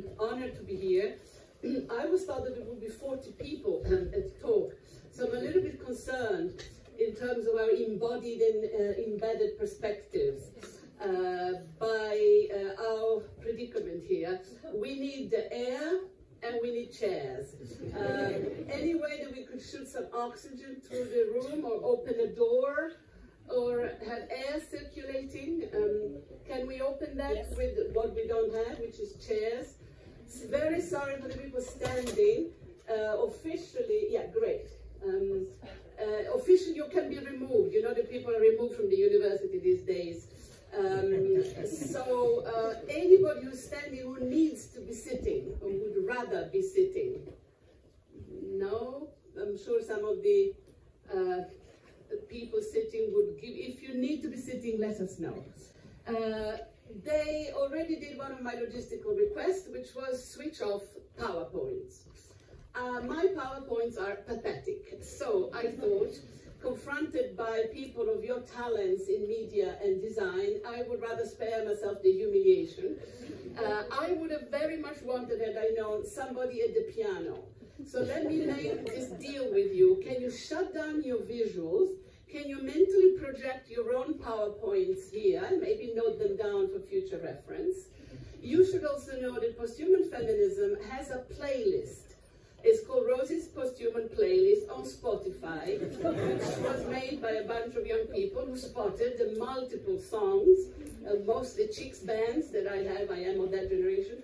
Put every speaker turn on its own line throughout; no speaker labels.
an honor to be here. I always thought that there would be 40 people at the talk, so I'm a little bit concerned in terms of our embodied and embedded perspectives by our predicament here. We need the air and we need chairs. Any way that we could shoot some oxygen through the room or open a door or have air circulating, can we open that? Yes. With what we don't have, which is chairs? Very sorry for the people standing. Officially, yeah, great. Officially, you can be removed. You know that people are removed from the university these days. So anybody who's standing who needs to be sitting or would rather be sitting? No? I'm sure some of the people sitting would give. If you need to be sitting, let us know. They already did one of my logistical requests, which was switch off PowerPoints. My PowerPoints are pathetic. So I thought, confronted by people of your talents in media and design, I would rather spare myself the humiliation. I would have very much wanted, had I known, somebody at the piano. So let me make this deal with you. Can you shut down your visuals? Can you mentally project your own PowerPoints here and maybe note them down for future reference? You should also know that posthuman feminism has a playlist. It's called Rosi's Posthuman Playlist on Spotify, which was made by a bunch of young people who spotted the multiple songs, mostly chicks bands that I am of that generation,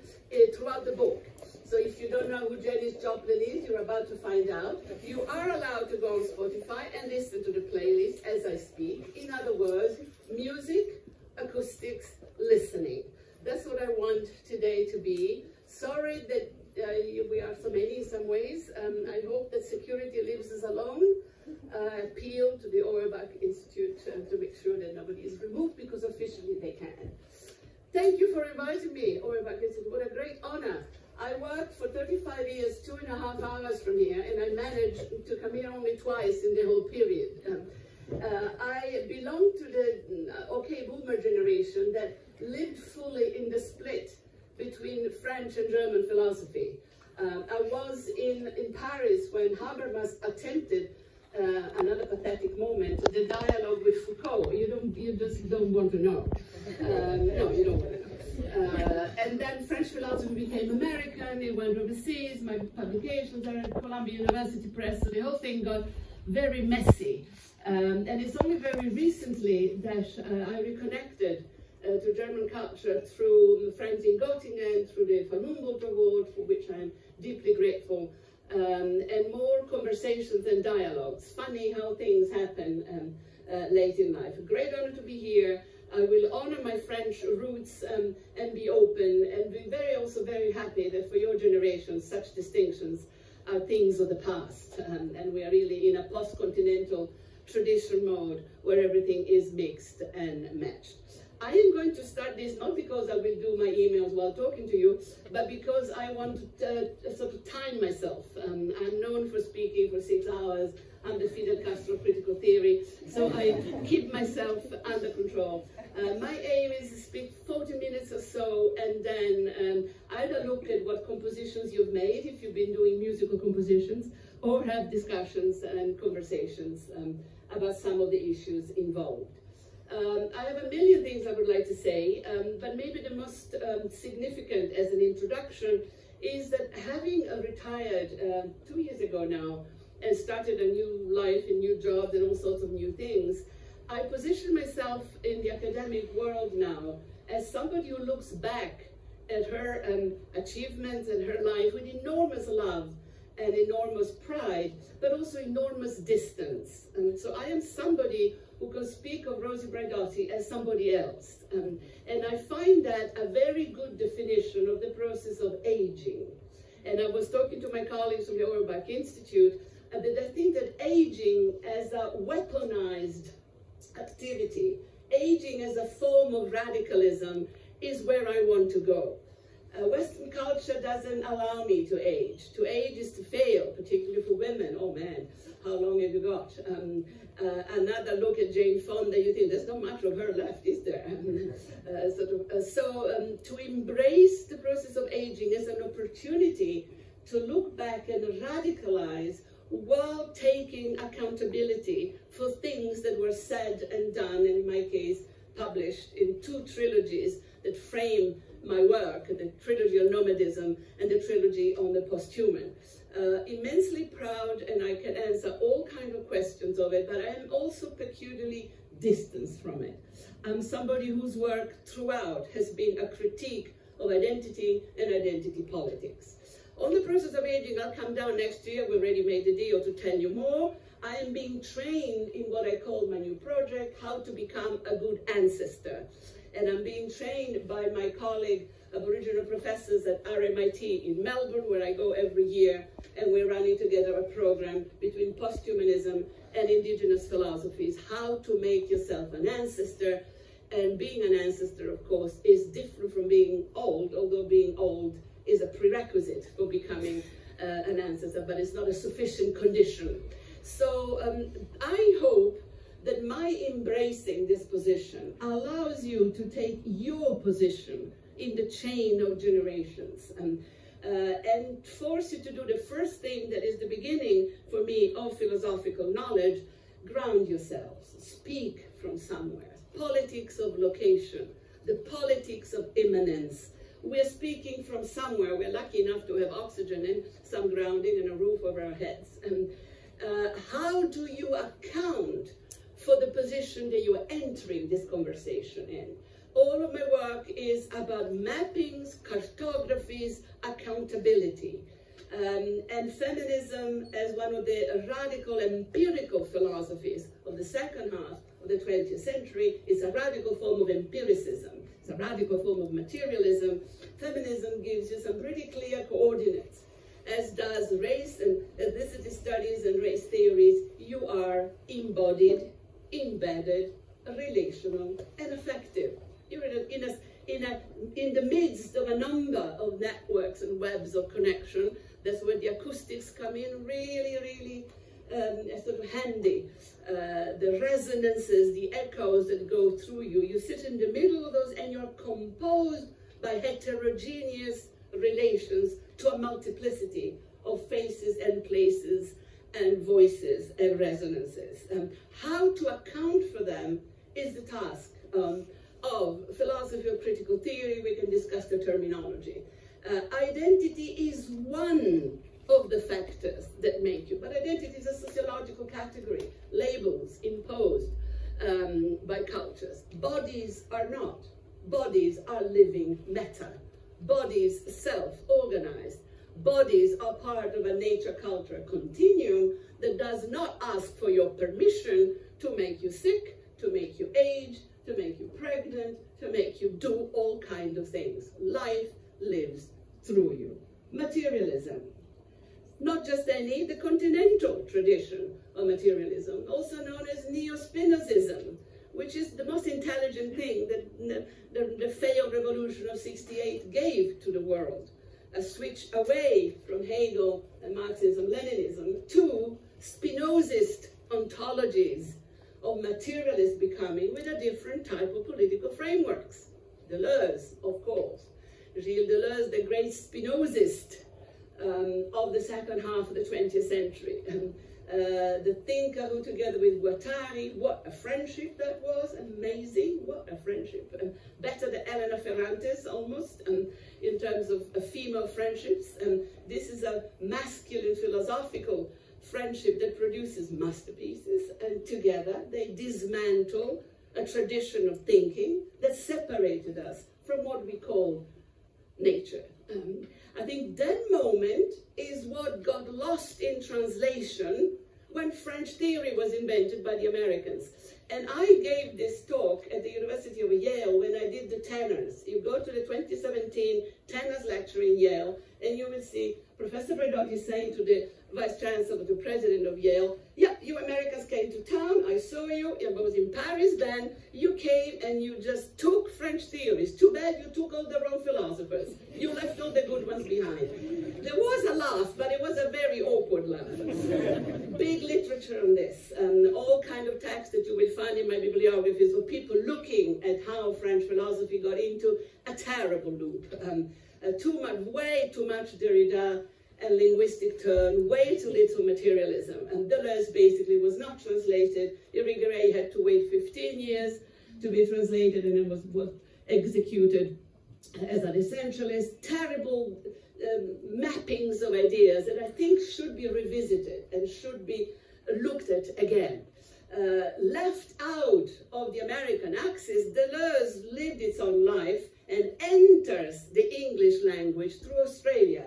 throughout the book. So if you don't know who Janis Joplin is, you're about to find out. You are allowed to go on Spotify and listen to the playlist as I speak. In other words, music, acoustics, listening. That's what I want today to be. Sorry that we are so many in some ways. I hope that security leaves us alone. Appeal to the Auerbach Institute to make sure that nobody is removed, because officially they can. Thank you for inviting me, Auerbach Institute. What a great honor. I worked for 35 years, 2.5 hours from here, and I managed to come here only twice in the whole period. I belong to the okay boomer generation that lived fully in the split between French and German philosophy. I was in Paris when Habermas attempted another pathetic moment, the dialogue with Foucault. You just don't want to know. No, you don't want to know. And then French philosophy became American. It went overseas. My publications are at Columbia University Press, so the whole thing got very messy. And it's only very recently that I reconnected to German culture through friends in Göttingen, through the Von Humboldt Award, for which I'm deeply grateful, and more conversations and dialogues. Funny how things happen late in life. A great honor to be here. I will honor my French roots and be open, and be also very happy that for your generation such distinctions are things of the past, and we are really in a post-continental tradition mode where everything is mixed and matched. I am going to start this not because I will do my emails while talking to you, but because I want to sort of time myself. I'm known for speaking for 6 hours. I'm the Fidel Castro critical theory, so I keep myself under control. My aim is to speak 40 minutes or so, and then either look at what compositions you've made, if you've been doing musical compositions, or have discussions and conversations about some of the issues involved. I have a million things I would like to say, but maybe the most significant as an introduction is that having retired 2 years ago now and started a new life and new jobs and all sorts of new things, I position myself in the academic world now as somebody who looks back at her achievements and her life with enormous love and enormous pride, but also enormous distance. And so I am somebody who can speak of Rosi Braidotti as somebody else. And I find that a very good definition of the process of aging. And I was talking to my colleagues from the Auerbach Institute, that I think that aging as a weaponized activity, aging as a form of radicalism, is where I want to go. Western culture doesn't allow me to age. To age is to fail, particularly for women. Oh man, how long have you got? Another look at Jane Fonda, you think there's not much of her left, is there? To embrace the process of aging as an opportunity to look back and radicalize while taking accountability for things that were said and done, and in my case, published in 2 trilogies that frame my work, the trilogy on nomadism and the trilogy on the posthuman. Immensely proud, and I can answer all kinds of questions of it, but I am also peculiarly distanced from it. I'm somebody whose work throughout has been a critique of identity and identity politics. On the process of aging, I'll come down next year. We already made the deal to tell you more. I am being trained in what I call my new project, how to become a good ancestor. And I'm being trained by my colleague, Aboriginal professors at RMIT in Melbourne, where I go every year, and we're running together a program between posthumanism and indigenous philosophies, how to make yourself an ancestor. And being an ancestor, of course, is different from being old, although being old is a prerequisite for becoming an ancestor, but it's not a sufficient condition. So I hope that my embracing this position allows you to take your position in the chain of generations and force you to do the first thing that is the beginning for me of philosophical knowledge: ground yourselves, speak from somewhere. Politics of location, the politics of immanence. We're speaking from somewhere. We're lucky enough to have oxygen and some grounding and a roof over our heads. And how do you account for the position that you are entering this conversation in? All of my work is about mappings, cartographies, accountability. And feminism, as one of the radical empirical philosophies of the second half of the 20th century, is a radical form of empiricism. It's a radical form of materialism. Feminism gives you some pretty clear coordinates, as does race and ethnicity studies and race theories. You are embodied, embedded, relational, and effective. You're in the midst of a number of networks and webs of connection. That's where the acoustics come in really sort of handy. The resonances, the echoes that go through you. You sit in the middle of those, and you're composed by heterogeneous relations to a multiplicity of faces and places and voices and resonances. How to account for them is the task of philosophy of critical theory. We can discuss the terminology. Identity is one of the factors that make you, but identity is a sociological category, labels imposed by cultures. Bodies are not. Bodies are living matter. Bodies self-organized. Bodies are part of a nature-culture continuum that does not ask for your permission to make you sick, to make you age, to make you pregnant, to make you do all kinds of things. Life lives through you. Materialism. Not just any, the continental tradition of materialism, also known as neo-Spinozism, which is the most intelligent thing that the failed revolution of '68 gave to the world. A switch away from Hegel and Marxism-Leninism to Spinozist ontologies of materialist becoming with a different type of political frameworks. Deleuze, of course. Gilles Deleuze, the great Spinozist of the second half of the 20th century. The thinker who, together with Guattari, what a friendship that was, amazing, what a friendship. Better than Elena Ferrante's almost, in terms of female friendships. This is a masculine philosophical friendship that produces masterpieces, and together they dismantle a tradition of thinking that separated us from what we call nature. I think that moment is what got lost in translation when French theory was invented by the Americans. And I gave this talk at the University of Yale when I did the tenors. You go to the 2017 tenors lecture in Yale, and you will see Professor Braidotti saying to the vice chancellor to president of Yale. Yeah, you Americans came to town, I saw you, I was in Paris then, you came and you just took French theories. Too bad you took all the wrong philosophers. You left all the good ones behind. There was a laugh, but it was a very awkward laugh. Big literature on this, all kind of texts that you will find in my bibliographies of people looking at how French philosophy got into a terrible loop. Way too much Derrida and linguistic turn, way too little materialism. And Deleuze basically was not translated. Irigaray had to wait 15 years to be translated, and it was executed as an essentialist. Terrible mappings of ideas that I think should be revisited and should be looked at again. Left out of the American axis, Deleuze lived its own life and enters the English language through Australia.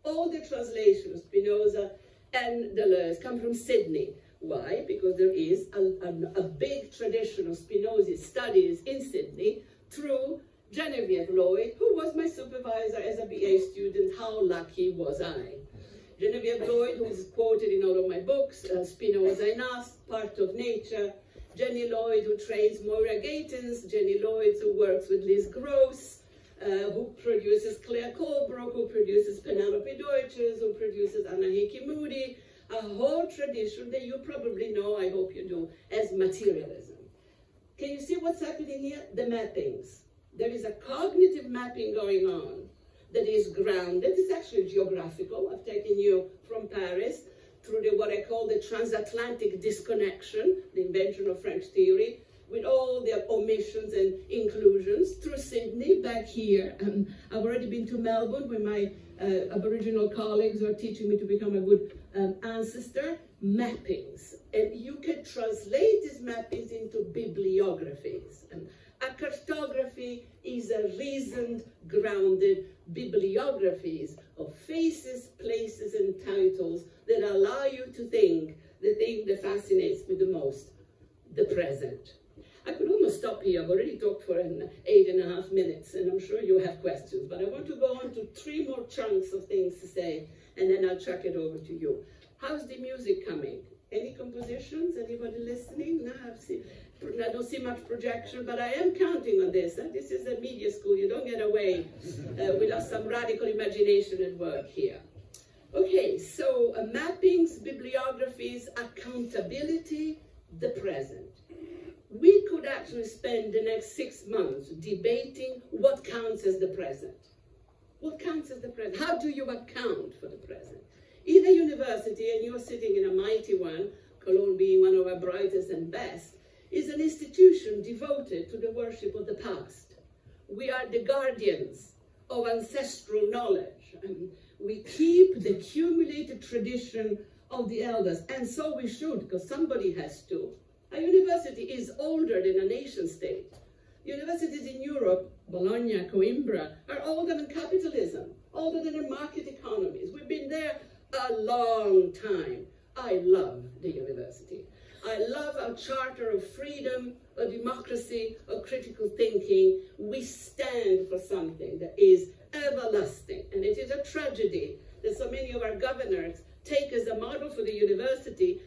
All the translations, Spinoza and Deleuze, come from Sydney. Why? Because there is a big tradition of Spinoza's studies in Sydney through Genevieve Lloyd, who was my supervisor as a BA student. How lucky was I? Genevieve Lloyd, who is quoted in all of my books, Spinoza in Us, Part of Nature. Jenny Lloyd, who trains Moira Gatens. Jenny Lloyd, who works with Liz Gross. Who produces Claire Colebrook, who produces Penelope Deutsches, who produces Anna Hickey Moody, a whole tradition that you probably know, I hope you do, as materialism. Can you see what's happening here? The mappings. There is a cognitive mapping going on that is grounded. It's actually geographical. I've taken you from Paris through what I call the transatlantic disconnection, the invention of French theory, with all their omissions and inclusions, through Sydney, back here. I've already been to Melbourne with my Aboriginal colleagues who are teaching me to become a good ancestor. Mappings. And you can translate these mappings into bibliographies. A cartography is a reasoned, grounded bibliographies of faces, places, and titles that allow you to think the thing that fascinates me the most, the present. I could almost stop here. I've already talked for 8.5 minutes, and I'm sure you have questions, but I want to go on to 3 more chunks of things to say, and then I'll chuck it over to you. How's the music coming? Any compositions? Anybody listening? No, I don't see much projection, but I am counting on this. This is a media school. You don't get away without some radical imagination at work here. Okay, so mappings, bibliographies, accountability, the present. We could actually spend the next 6 months debating what counts as the present. What counts as the present? How do you account for the present? In a university, and you're sitting in a mighty one, Cologne being one of our brightest and best, is an institution devoted to the worship of the past. We are the guardians of ancestral knowledge. We keep the accumulated tradition of the elders, and so we should, because somebody has to. A university is older than a nation state. Universities in Europe, Bologna, Coimbra, are older than capitalism, older than the market economies. We've been there a long time. I love the university. I love our charter of freedom, of democracy, of critical thinking. We stand for something that is everlasting. And it is a tragedy that so many of our governors take as a model for the university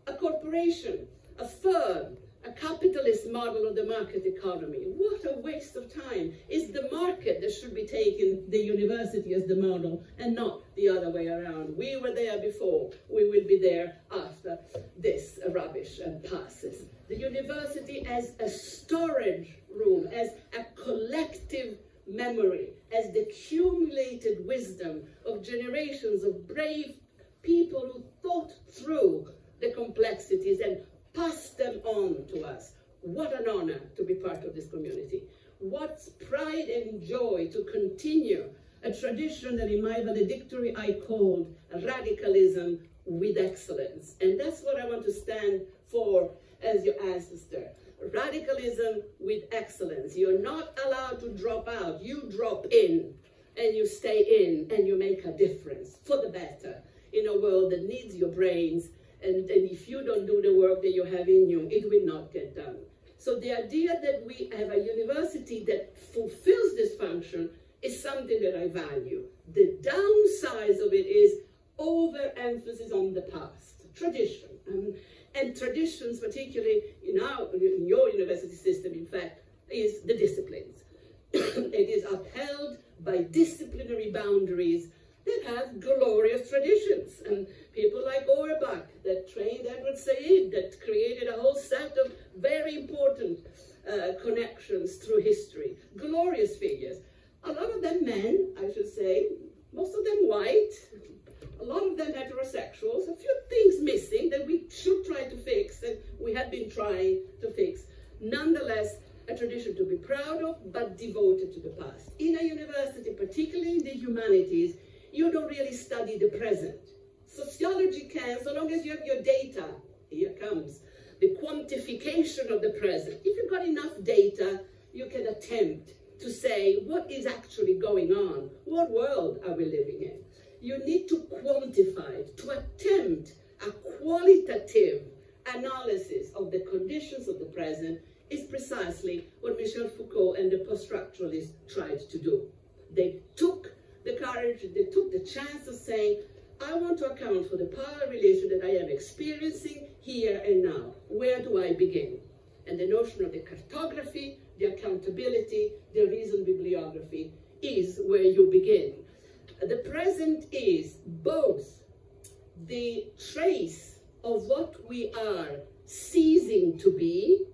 a corporation, a firm, a capitalist model of the market economy. What a waste of time. It's the market that should be taking the university as the model and not the other way around. We were there before. We will be there after this rubbish passes. The university as a storage room, as a collective memory, as the accumulated wisdom of generations of brave people who thought through the complexities and passed them on to us. What an honor to be part of this community. What pride and joy to continue a tradition that in my valedictory I called radicalism with excellence. And that's what I want to stand for as your ancestor. Radicalism with excellence. You're not allowed to drop out. You drop in and you stay in and you make a difference for the better in a world that needs your brains. And if you don't do the work that you have in you, it will not get done. So the idea that we have a university that fulfills this function is something that I value. The downside of it is overemphasis on the past, tradition. And traditions, particularly in your university system, in fact, is the disciplines. It is upheld by disciplinary boundaries that have glorious traditions. And people like Auerbach, that trained Edward Said, that created a whole set of very important connections through history. Glorious figures. A lot of them men, I should say, most of them white, a lot of them heterosexuals, a few things missing that we should try to fix, and we have been trying to fix. Nonetheless, a tradition to be proud of, but devoted to the past. In a university, particularly in the humanities, you don't really study the present. Sociology can, so long as you have your data, here comes the quantification of the present. If you've got enough data, you can attempt to say what is actually going on. What world are we living in? You need to quantify it, to attempt a qualitative analysis of the conditions of the present is precisely what Michel Foucault and the post-structuralists tried to do. They took the courage, they took the chance of saying, I want to account for the power relation that I am experiencing here and now. Where do I begin? And the notion of the cartography, the accountability, the reason bibliography is where you begin. The present is both the trace of what we are ceasing to be,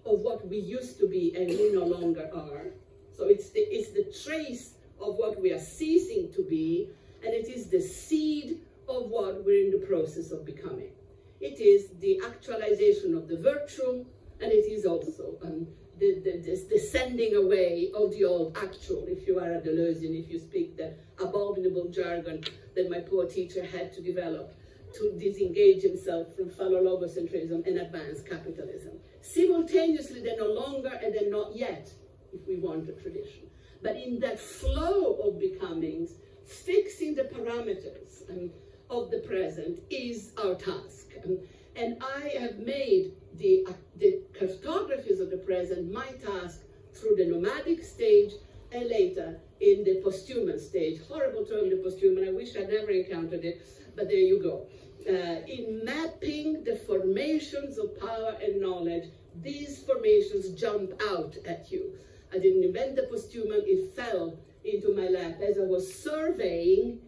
of what we used to be and we no longer are. So it's the trace of what we are ceasing to be, and it is the seed of what we're in the process of becoming. It is the actualization of the virtue, and it is also the sending away of the old actual, if you are a Deleuzian, if you speak the abominable jargon that my poor teacher had to develop to disengage himself from phallologocentrism and advance capitalism. Simultaneously, they're no longer and they're not yet, if we want a tradition. But in that flow of becomings, fixing the parameters of the present is our task. And I have made the cartographies of the present my task through the nomadic stage and later in the posthuman stage. Horrible term, the posthuman. I wish I'd never encountered it, but there you go. In mapping the formations of power and knowledge, these formations jump out at you. I didn't invent the posthuman, it fell into my lap as I was surveying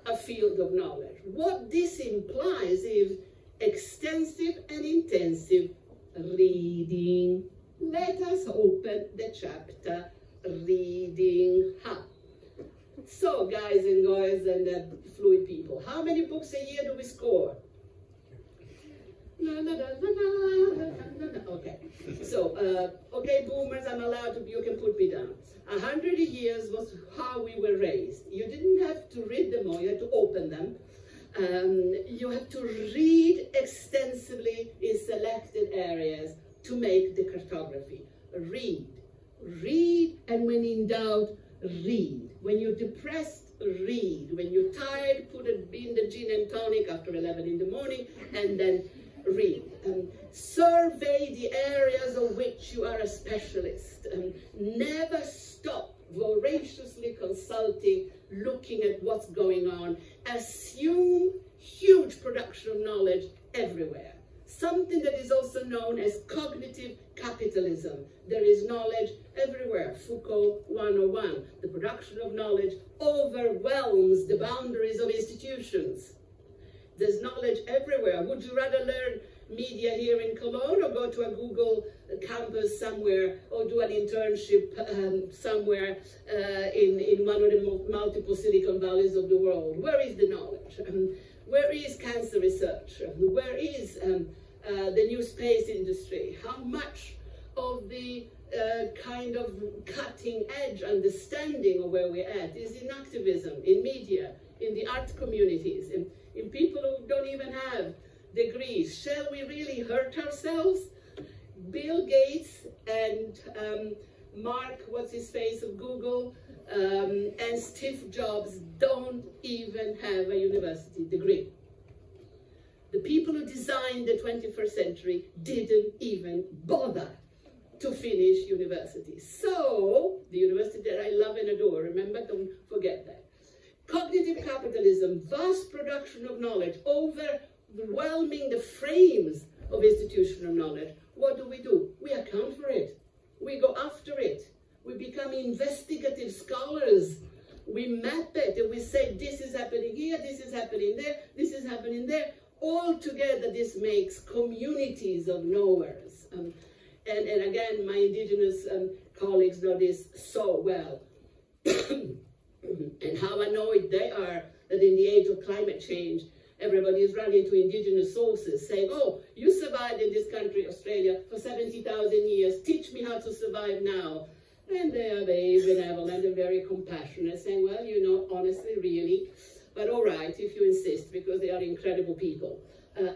a field of knowledge. What this implies is extensive and intensive reading. Let us open the chapter reading. So, guys and girls and fluid people, how many books a year do we score? Okay, so, okay, boomers, I'm allowed to, you can put me down. 100 years was how we were raised. You didn't have to read them all, you had to open them. You have to read extensively in selected areas to make the cartography. Read, and when in doubt, read. When you're depressed, read. When you're tired, put it in the gin and tonic after 11 in the morning, and then read. Survey the areas of which you are a specialist. Never stop voraciously consulting, looking at what's going on. Assume huge production of knowledge everywhere. Something that is also known as cognitive capitalism. There is knowledge everywhere. Foucault 101. The production of knowledge overwhelms the boundaries of institutions. There's knowledge everywhere. Would you rather learn media here in Cologne or go to a Google campus somewhere or do an internship somewhere in one of the multiple Silicon Valleys of the world? Where is the knowledge? Where is cancer research? Where is the new space industry? How much of the kind of cutting edge understanding of where we're at is in activism, in media, in the art communities, in people who don't even have degrees? Shall we really hurt ourselves? Bill Gates and Mark, what's his face of Google, and Steve Jobs don't even have a university degree. The people who designed the 21st century didn't even bother to finish university. So, the university that I love and adore, remember, don't forget that, Cognitive capitalism, vast production of knowledge, overwhelming the frames of institutional knowledge. What do? We account for it. We go after it. We become investigative scholars. We map it and we say, this is happening here, this is happening there, this is happening there. All together, this makes communities of knowers. And again, my indigenous colleagues know this so well. And how annoyed they are that in the age of climate change, everybody is running to indigenous sources saying, oh, you survived in this country, Australia, for 70,000 years. Teach me how to survive now. And they are very benevolent and very compassionate, saying, well, you know, honestly, really, but all right, if you insist, because they are incredible people.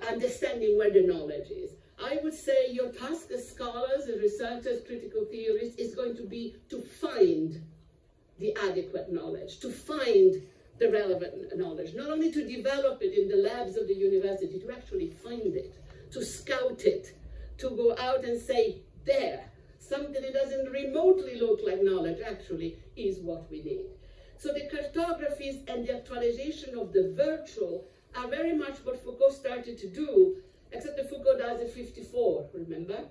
Understanding where the knowledge is. I would say your task as scholars, as researchers, critical theorists, is going to be to find the adequate knowledge, to find the relevant knowledge, not only to develop it in the labs of the university, to actually find it, to scout it, to go out and say, there, something that doesn't remotely look like knowledge actually is what we need. So the cartographies and the actualization of the virtual are very much what Foucault started to do, except that Foucault dies at 54, remember?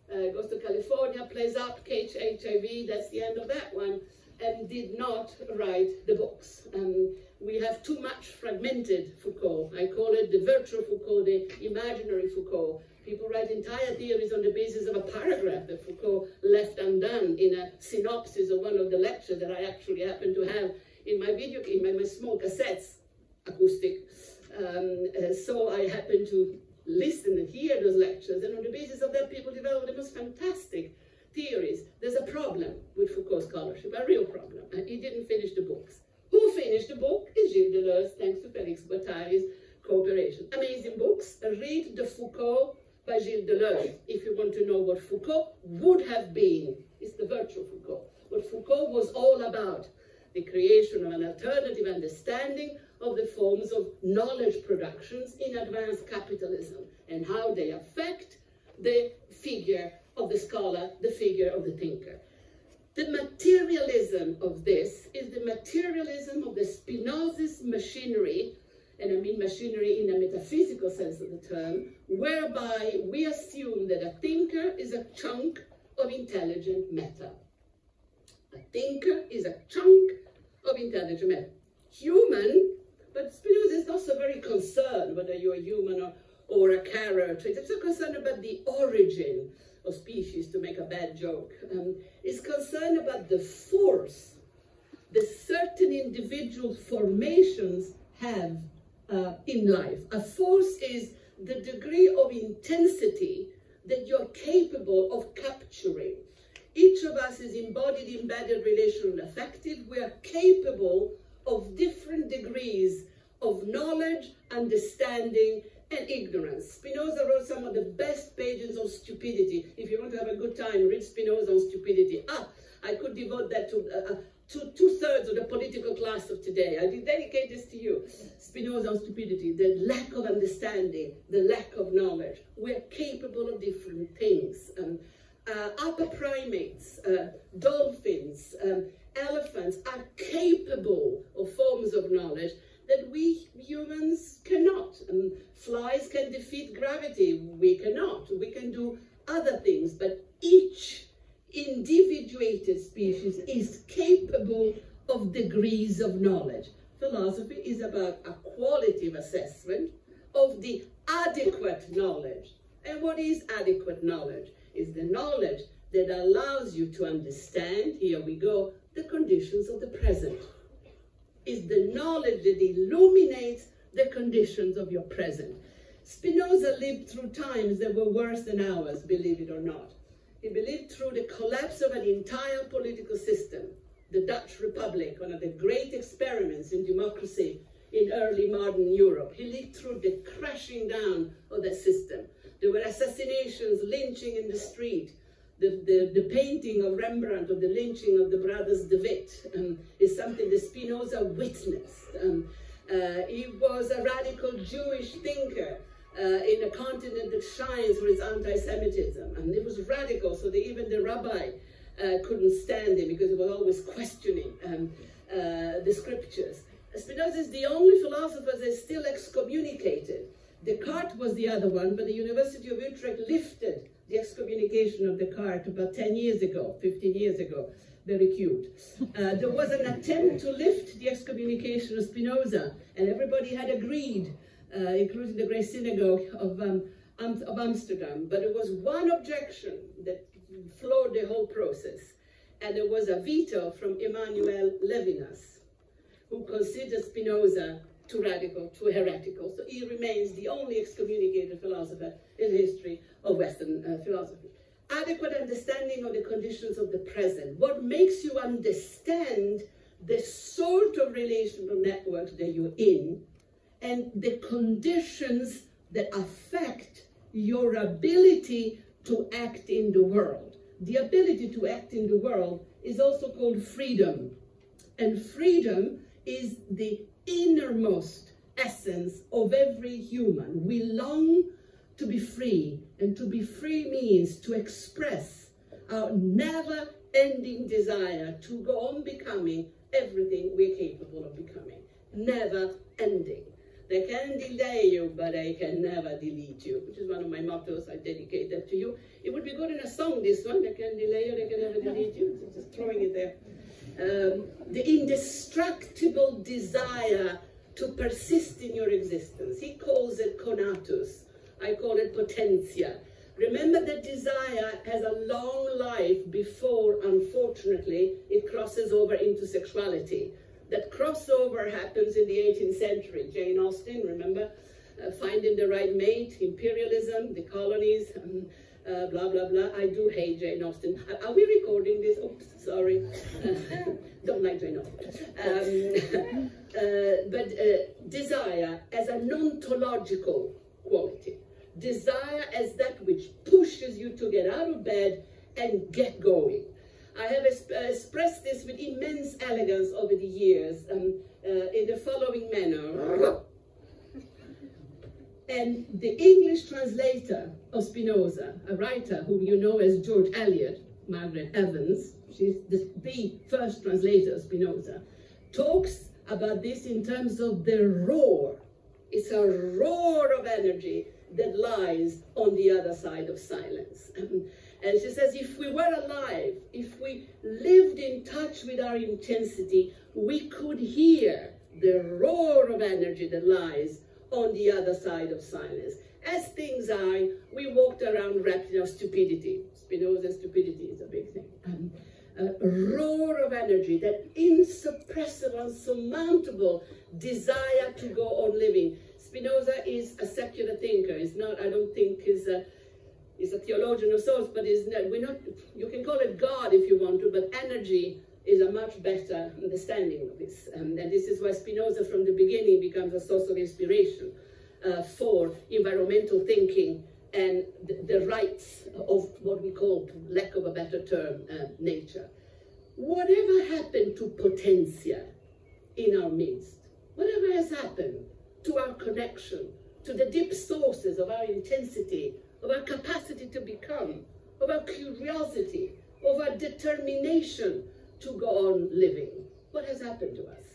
Goes to California, plays up, HIV, that's the end of that one, and did not write the books. We have too much fragmented Foucault. I call it the virtual Foucault, the imaginary Foucault. People write entire theories on the basis of a paragraph that Foucault left undone in a synopsis of one of the lectures that I actually happen to have in my video, in my small cassettes, acoustic. So I happen to listen and hear those lectures, and on the basis of that, people develop the most fantastic theories. There's a problem with Foucault scholarship, a real problem. He didn't finish the books. Who finished the book is Gilles Deleuze, thanks to Félix Guattari's cooperation. Amazing books. Read the Foucault by Gilles Deleuze. If you want to know what Foucault would have been, it's the virtual Foucault. What Foucault was all about, the creation of an alternative understanding of the forms of knowledge productions in advanced capitalism and how they affect the figure of the scholar, the figure of the thinker. The materialism of this is the materialism of the Spinozist machinery, and I mean machinery in a metaphysical sense of the term, whereby we assume that a thinker is a chunk of intelligent matter. A thinker is a chunk of intelligent matter. Human, but Spinoza is not so very concerned whether you're a human or a carrot. He's so concerned about the origin of species, to make a bad joke. Is concerned about the force that certain individual formations have in life. A force is the degree of intensity that you're capable of capturing. Each of us is embodied, embedded, relational, affective. We are capable of different degrees of knowledge, understanding, and ignorance. Spinoza wrote some of the best pages on stupidity. If you want to have a good time, read Spinoza on stupidity. I could devote that to two-thirds of the political class of today. I dedicate this to you. Spinoza on stupidity, the lack of understanding, the lack of knowledge. We're capable of different things. Upper primates, dolphins, elephants are capable of forms of knowledge that we humans cannot. Flies can defeat gravity, we cannot. We can do other things, but each individuated species is capable of degrees of knowledge. Philosophy is about a qualitative assessment of the adequate knowledge. And what is adequate knowledge? Is the knowledge that allows you to understand, here we go, the conditions of the present. Is the knowledge that illuminates the conditions of your present. Spinoza lived through times that were worse than ours, believe it or not. He lived through the collapse of an entire political system, the Dutch Republic, one of the great experiments in democracy in early modern Europe. He lived through the crashing down of that system. There were assassinations, lynching in the street. The painting of Rembrandt of the lynching of the brothers De Witt is something that Spinoza witnessed. He was a radical Jewish thinker in a continent that shines for its anti-Semitism. And it was radical, so that even the rabbi couldn't stand him because he was always questioning the scriptures. Spinoza is the only philosopher that is still excommunicated. Descartes was the other one, but the University of Utrecht lifted the excommunication of Descartes about 10 years ago, 15 years ago. Very cute. There was an attempt to lift the excommunication of Spinoza, and everybody had agreed, including the Great Synagogue of Amsterdam. But there was one objection that floored the whole process, and there was a veto from Emmanuel Levinas, who considered Spinoza too radical, too heretical. So he remains the only excommunicated philosopher in the history of Western philosophy. Adequate understanding of the conditions of the present. What makes you understand the sort of relational network that you're in and the conditions that affect your ability to act in the world. The ability to act in the world is also called freedom. And freedom is the innermost essence of every human. We long to be free, and to be free means to express our never-ending desire to go on becoming everything we're capable of becoming. Never-ending. They can delay you, but they can never delete you, which is one of my mottos. I dedicate that to you. It would be good in a song, this one. They can delay you, they can never delete you. So just throwing it there. The indestructible desire to persist in your existence. He calls it conatus. I call it potentia. Remember that desire has a long life before, unfortunately, it crosses over into sexuality. That crossover happens in the 18th century. Jane Austen, remember? Finding the right mate, imperialism, the colonies, blah, blah, blah. I do hate Jane Austen. Are we recording this? Oops, sorry. Don't like Jane Austen. But desire as an ontological quality. Desire as that which pushes you to get out of bed and get going. I have expressed this with immense elegance over the years in the following manner. And the English translator of Spinoza, a writer whom you know as George Eliot, Margaret Evans, she's the first translator of Spinoza, talks about this in terms of the roar. It's a roar of energy that lies on the other side of silence. And she says, if we were alive, if we lived in touch with our intensity, we could hear the roar of energy that lies on the other side of silence. As things are, we walked around wrapped in our stupidity. Spinoza's stupidity is a big thing. A roar of energy, that insuppressible, unsurmountable desire to go on living. Spinoza is a secular thinker. He's not, I don't think he's a theologian of sorts, but you can call it God if you want to, but energy is a much better understanding of this. And this is why Spinoza from the beginning becomes a source of inspiration for environmental thinking and the rights of what we call, for lack of a better term, nature. Whatever happened to potentia in our midst, whatever has happened to our connection, to the deep sources of our intensity, of our capacity to become, of our curiosity, of our determination to go on living. What has happened to us?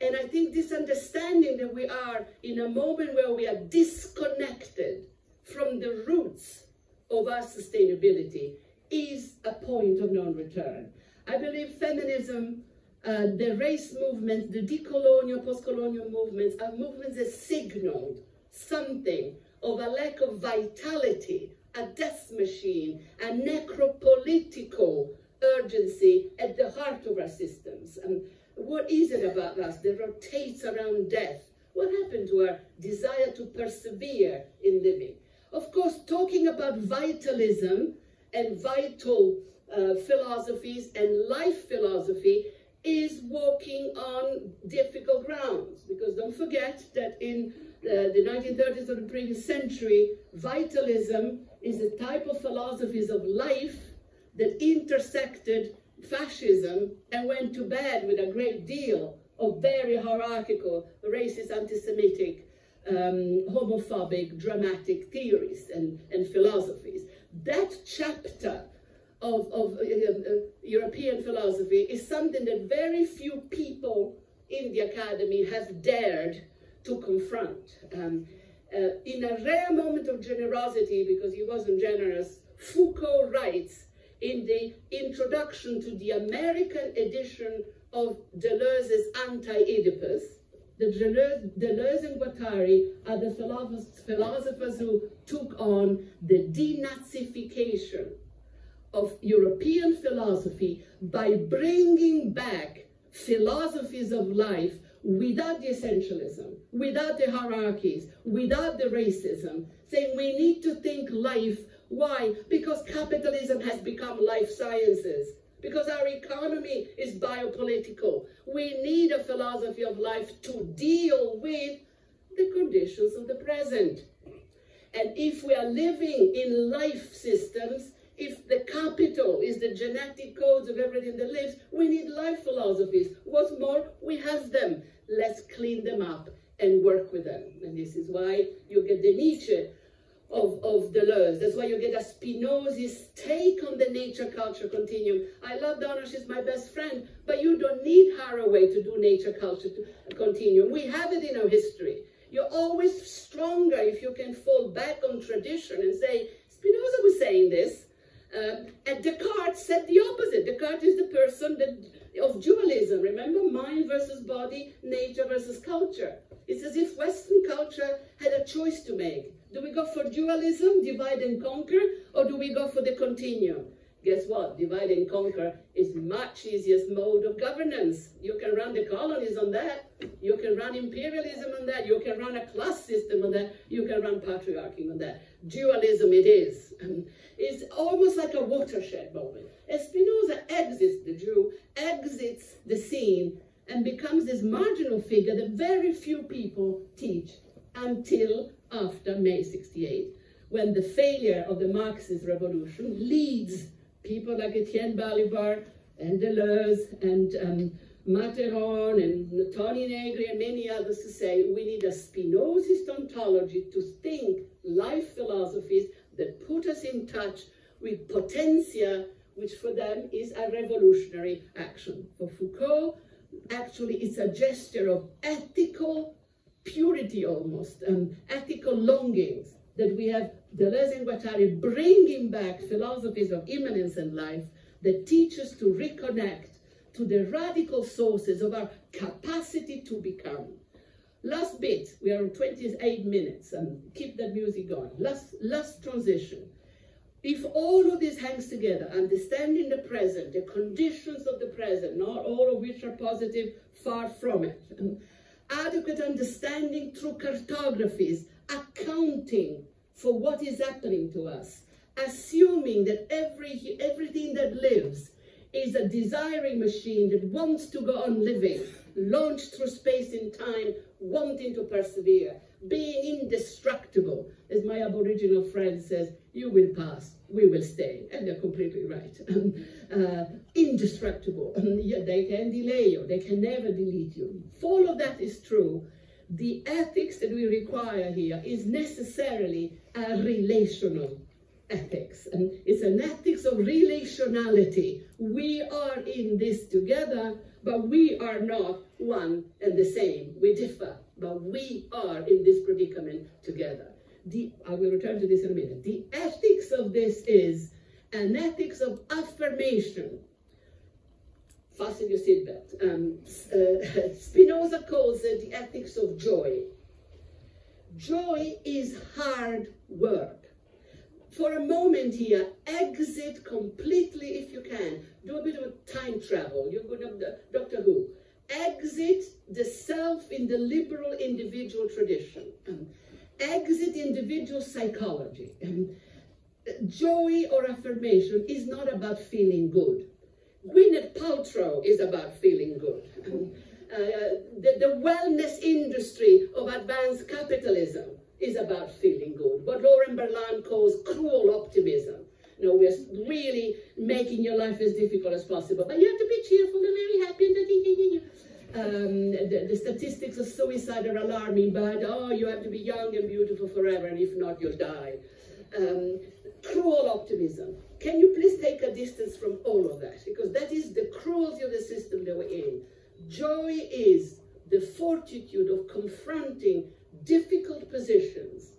And I think this understanding that we are in a moment where we are disconnected from the roots of our sustainability is a point of non-return. I believe feminism, the race movements, the decolonial, post-colonial movements are movements that signaled something of a lack of vitality, a death machine, a necropolitical urgency at the heart of our systems. And what is it about us that rotates around death? What happened to our desire to persevere in living? Of course, talking about vitalism and vital philosophies and life philosophy is walking on difficult grounds, because don't forget that in the 1930s of the previous century, vitalism is a type of philosophies of life that intersected fascism and went to bed with a great deal of very hierarchical, racist, anti-Semitic, homophobic, dramatic theories and philosophies. That chapter of European philosophy is something that very few people in the academy have dared to confront. In a rare moment of generosity, because he wasn't generous, Foucault writes in the introduction to the American edition of Deleuze's Anti-Oedipus, that Deleuze and Guattari are the philosophers who took on the denazification of European philosophy by bringing back philosophies of life without the essentialism, without the hierarchies, without the racism, saying we need to think life. Why? Because capitalism has become life sciences, because our economy is biopolitical. We need a philosophy of life to deal with the conditions of the present. And if we are living in life systems, if the capital is the genetic codes of everything that lives, we need life philosophies. What's more, we have them. Let's clean them up and work with them. And this is why you get the Nietzsche of Deleuze. That's why you get a Spinoza's take on the nature-culture continuum. I love Donna, she's my best friend, but you don't need Haraway to do nature-culture continuum. We have it in our history. You're always stronger if you can fall back on tradition and say, Spinoza was saying this, and Descartes said the opposite. Descartes is the person of dualism. Remember, mind versus body, nature versus culture. It's as if Western culture had a choice to make. Do we go for dualism, divide and conquer, or do we go for the continuum? Guess what? Divide and conquer is much easiest mode of governance. You can run the colonies on that. You can run imperialism on that. You can run a class system on that. You can run patriarchy on that. Dualism it is. It's almost like a watershed moment. As Spinoza exits the Jew, exits the scene, and becomes this marginal figure that very few people teach until after May 68, when the failure of the Marxist revolution leads people like Etienne Balibar and Deleuze and Materon and Tony Negri and many others to say we need a Spinozist ontology to think life philosophies that put us in touch with potentia, which for them is a revolutionary action. For Foucault, actually it's a gesture of ethical purity almost, ethical longings, that we have Deleuze and Guattari bringing back philosophies of immanence and life that teach us to reconnect to the radical sources of our capacity to become. Last bit, we are on 28 minutes, and keep that music going. Last transition. If all of this hangs together, understanding the present, the conditions of the present, not all of which are positive, far from it, adequate understanding through cartographies, accounting for what is happening to us, assuming that everything that lives is a desiring machine that wants to go on living, launched through space and time, wanting to persevere, being indestructible. As my Aboriginal friend says, you will pass, we will stay. And they're completely right. Indestructible. They can delay you, they can never delete you. If all of that is true, the ethics that we require here is necessarily a relational ethics. And it's an ethics of relationality. We are in this together, but we are not one and the same. We differ, but we are in this predicament together. I will return to this in a minute. The ethics of this is an ethics of affirmation. Fasten your seatbelt. Spinoza calls it the ethics of joy. Joy is hard work. For a moment here, exit completely if you can. Do a bit of a time travel. You're good at Doctor Who. Exit the self in the liberal individual tradition. Exit individual psychology. Joy or affirmation is not about feeling good. Gwyneth Paltrow is about feeling good. The wellness industry of advanced capitalism is about feeling good. What Lauren Berlant calls cruel optimism. You know, we're really making your life as difficult as possible, but you have to be cheerful and very happy. The statistics of suicide are alarming, but oh, you have to be young and beautiful forever, and if not, you'll die. Cruel optimism. Can you please take a distance from all of that? Because that is the cruelty of the system that we're in. Joy is the fortitude of confronting difficult positions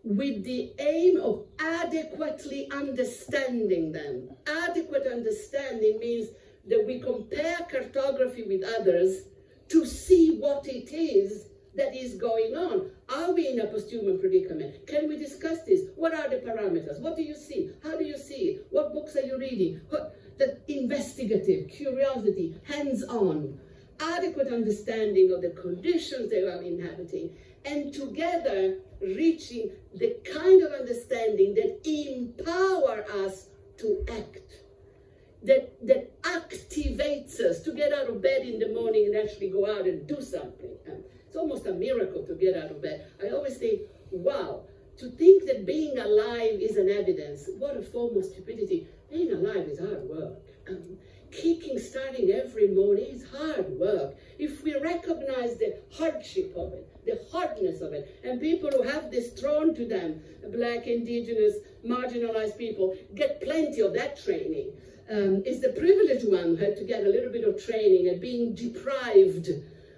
with the aim of adequately understanding them. Adequate understanding means that we compare cartography with others to see what it is that is going on. Are we in a posthuman predicament? Can we discuss this? What are the parameters? What do you see? How do you see it? What books are you reading? The investigative, curiosity, hands-on, adequate understanding of the conditions they are inhabiting, and together reaching the kind of understanding that empower us to act, that activates us to get out of bed in the morning and actually go out and do something. It's almost a miracle to get out of bed. I always think, wow, to think that being alive is an evidence, what a form of stupidity. Being alive is hard work. Kicking, starting every morning is hard work. If we recognize the hardship of it, the hardness of it, and people who have this thrown to them, Black, indigenous, marginalized people, get plenty of that training. It's the privileged one who had to get a little bit of training and being deprived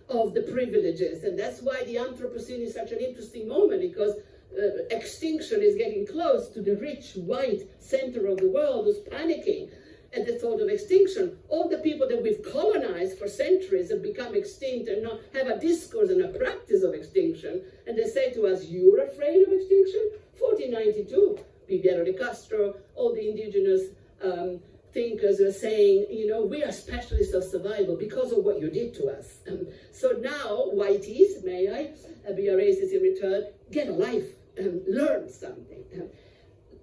of the privileges. And that's why the Anthropocene is such an interesting moment, because extinction is getting close to the rich white center of the world who's panicking at the thought of extinction. All the people that we've colonized for centuries have become extinct and now have a discourse and a practice of extinction. And they say to us, you're afraid of extinction? 1492, Fidel de Castro, all the indigenous thinkers are saying, you know, we are specialists of survival because of what you did to us. So now, whiteys, may I be a racist in return, get a life and learn something.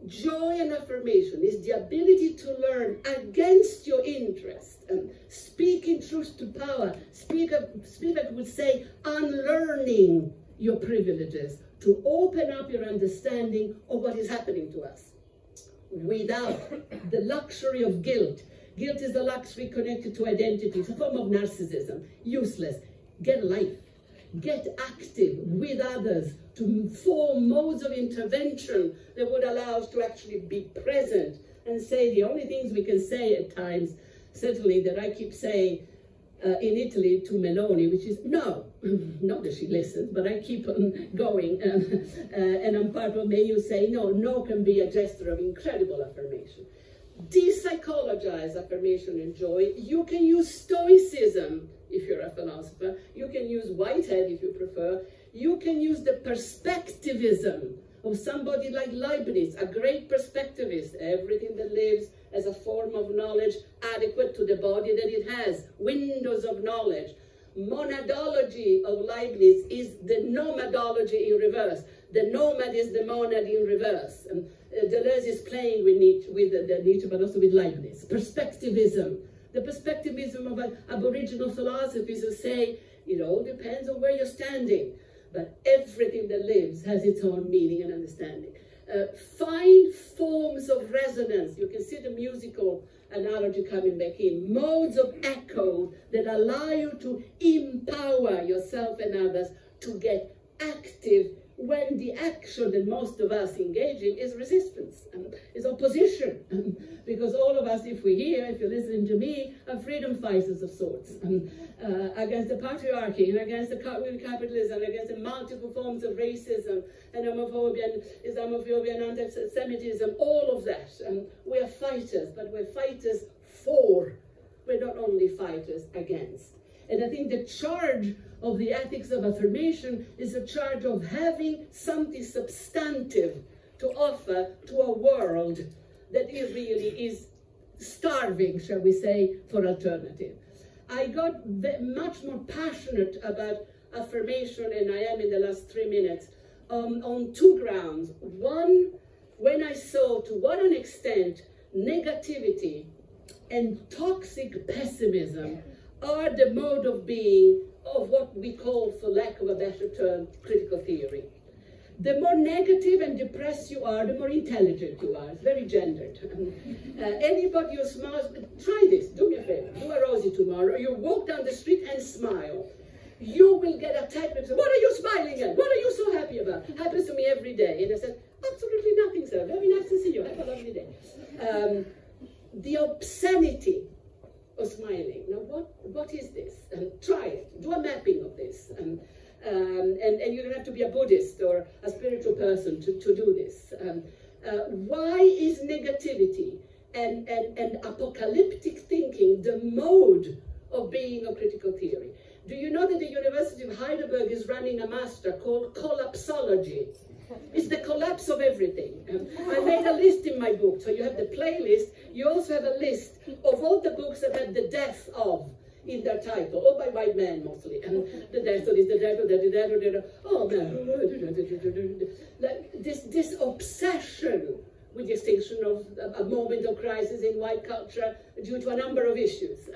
Joy and affirmation is the ability to learn against your interest, speak in truth to power, speak, I would say, unlearning your privileges, to open up your understanding of what is happening to us, without the luxury of guilt. Guilt is a luxury connected to identity. It's a form of narcissism. Useless. Get a life. Get active with others to form modes of intervention that would allow us to actually be present and say the only things we can say at times, certainly that I keep saying in Italy to Meloni, which is no. Not that she listens, but I keep on going. And I'm part of many who say no. No can be a gesture of incredible affirmation. De-psychologize affirmation and joy. You can use stoicism if you're a philosopher. You can use Whitehead if you prefer. You can use the perspectivism of somebody like Leibniz, a great perspectivist. Everything that lives as a form of knowledge adequate to the body that it has. Windows of knowledge. Monadology of Leibniz is the nomadology in reverse. The nomad is the monad in reverse. Deleuze is playing with Nietzsche, but also with Leibniz. Perspectivism. The perspectivism of Aboriginal philosophies who say, it all depends on where you're standing, but everything that lives has its own meaning and understanding. Find forms of resonance. You can see the musical analogy coming back in. Modes of echo that allow you to empower yourself and others to get active when the action that most of us engage in is resistance, is opposition. Because all of us, if we're here, if you're listening to me, are freedom fighters of sorts, against the patriarchy and against the capitalism, against the multiple forms of racism and homophobia and Islamophobia and anti-Semitism, all of that. We are fighters, but we're fighters for. We're not only fighters against. And I think the charge of the ethics of affirmation is a charge of having something substantive to offer to a world that really is starving, shall we say, for alternative. I got much more passionate about affirmation, and I am in the last 3 minutes, on two grounds. One, when I saw to what an extent negativity and toxic pessimism are the mode of being of what we call, for lack of a better term, critical theory. The more negative and depressed you are, the more intelligent you are. It's very gendered. Anybody who smiles, try this, do me a favor, do a Rosi tomorrow. You walk down the street and smile. You will get a type of, what are you smiling at? What are you so happy about? It happens to me every day. And I said, absolutely nothing, sir. Very nice to see you. Have a lovely day. The obscenity or smiling. Now, what is this? Try it. Do a mapping of this. And you don't have to be a Buddhist or a spiritual person to do this. Why is negativity and apocalyptic thinking the mode of being of critical theory? Do you know that the University of Heidelberg is running a master called collapsology? It's the collapse of everything. I made a list in my book. So you have the playlist. You also have a list of all the books that have the death of in their title, all by white men mostly. And the death of this, the death of that, oh man. Like this obsession with the extinction of a moment of crisis in white culture due to a number of issues.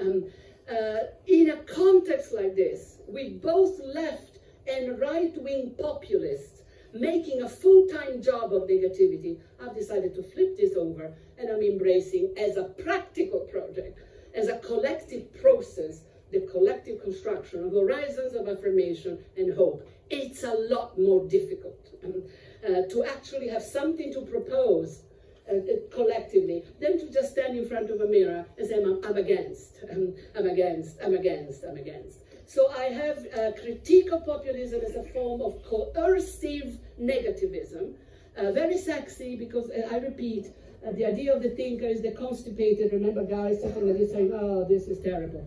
In a context like this, with both left and right-wing populists making a full-time job of negativity, I've decided to flip this over, and I'm embracing as a practical project, as a collective process, the collective construction of horizons of affirmation and hope. It's a lot more difficult to actually have something to propose collectively than to just stand in front of a mirror and say, I'm against, I'm against, I'm against, I'm against. So I have a critique of populism as a form of coercive negativism, very sexy because, I repeat, the idea of the thinker is the constipated, remember guys sitting like this saying, oh, this is terrible.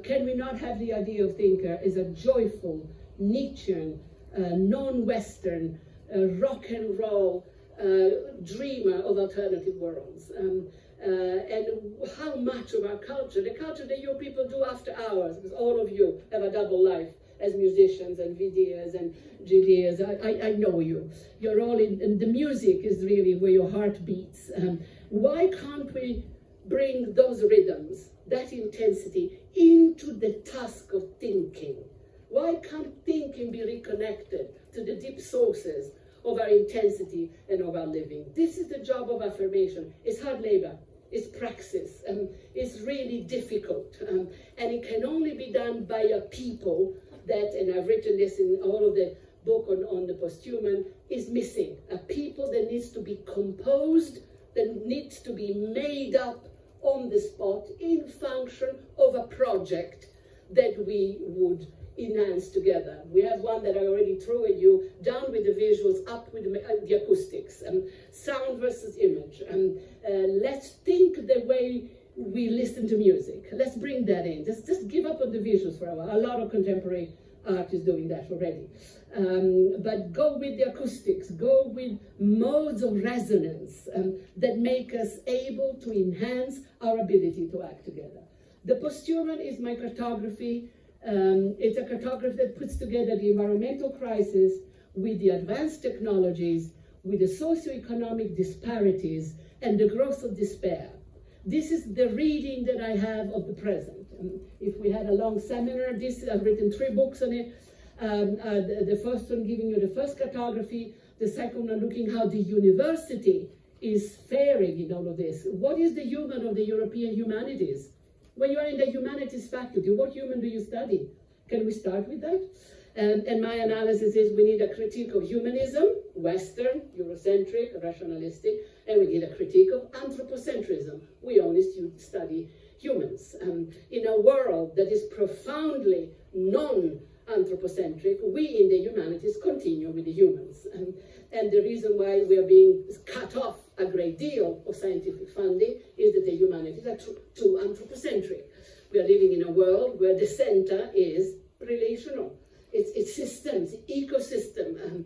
Can we not have the idea of thinker as a joyful, Nietzschean, non-Western, rock and roll dreamer of alternative worlds? And how much of our culture, the culture that you people do after hours, because all of you have a double life as musicians and VDers and GDers, I know you. You're all in, and the music is really where your heart beats. Why can't we bring those rhythms, that intensity, into the task of thinking? Why can't thinking be reconnected to the deep sources of our intensity and of our living? This is the job of affirmation. It's hard labor. It's praxis. It's really difficult. And it can only be done by a people that, and I've written this in all of the book on the posthuman, is missing. A people that needs to be composed, that needs to be made up on the spot in function of a project that we would enhance together. We have one that I already threw at you, down with the visuals, up with the acoustics, sound versus image. Let's think the way we listen to music. Let's bring that in. Just give up on the visuals for a while. A lot of contemporary art is doing that already. But go with the acoustics, go with modes of resonance that make us able to enhance our ability to act together. The posthuman is my cartography. It's a cartography that puts together the environmental crisis with the advanced technologies, with the socioeconomic disparities, and the growth of despair. This is the reading that I have of the present. If we had a long seminar, I've written 3 books on it. The first one giving you the first cartography, the second one looking how the university is faring in all of this. What is the human of the European humanities? When you are in the humanities faculty, what human do you study? Can we start with that? And my analysis is we need a critique of humanism, Western, Eurocentric, rationalistic, and we need a critique of anthropocentrism. We only study humans. In a world that is profoundly non-anthropocentric, we in the humanities continue with the humans. And the reason why we are being cut off a great deal of scientific funding is that the humanities are too anthropocentric. We are living in a world where the center is relational. It's systems, ecosystem.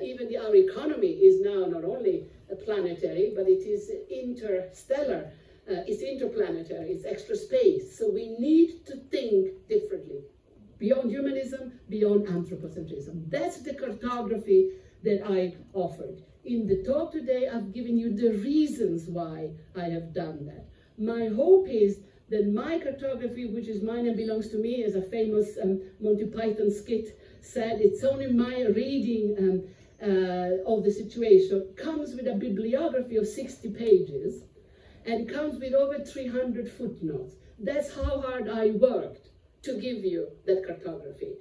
Even our economy is now not only planetary, but it is interstellar. It's interplanetary, it's extra space. So we need to think differently, beyond humanism, beyond anthropocentrism. That's the cartography that I offered. In the talk today, I've given you the reasons why I have done that. My hope is that my cartography, which is mine and belongs to me, as a famous Monty Python skit said, it's only my reading of the situation, comes with a bibliography of 60 pages, and comes with over 300 footnotes. That's how hard I worked to give you that cartography.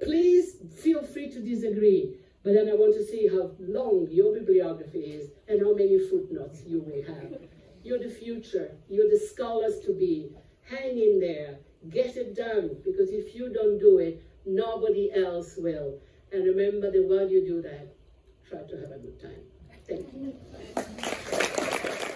Please feel free to disagree, but then I want to see how long your bibliography is and how many footnotes you may have. You're the future, you're the scholars to be. hang in there, get it done, because if you don't do it, nobody else will. And remember that while you do that, try to have a good time. Thank you.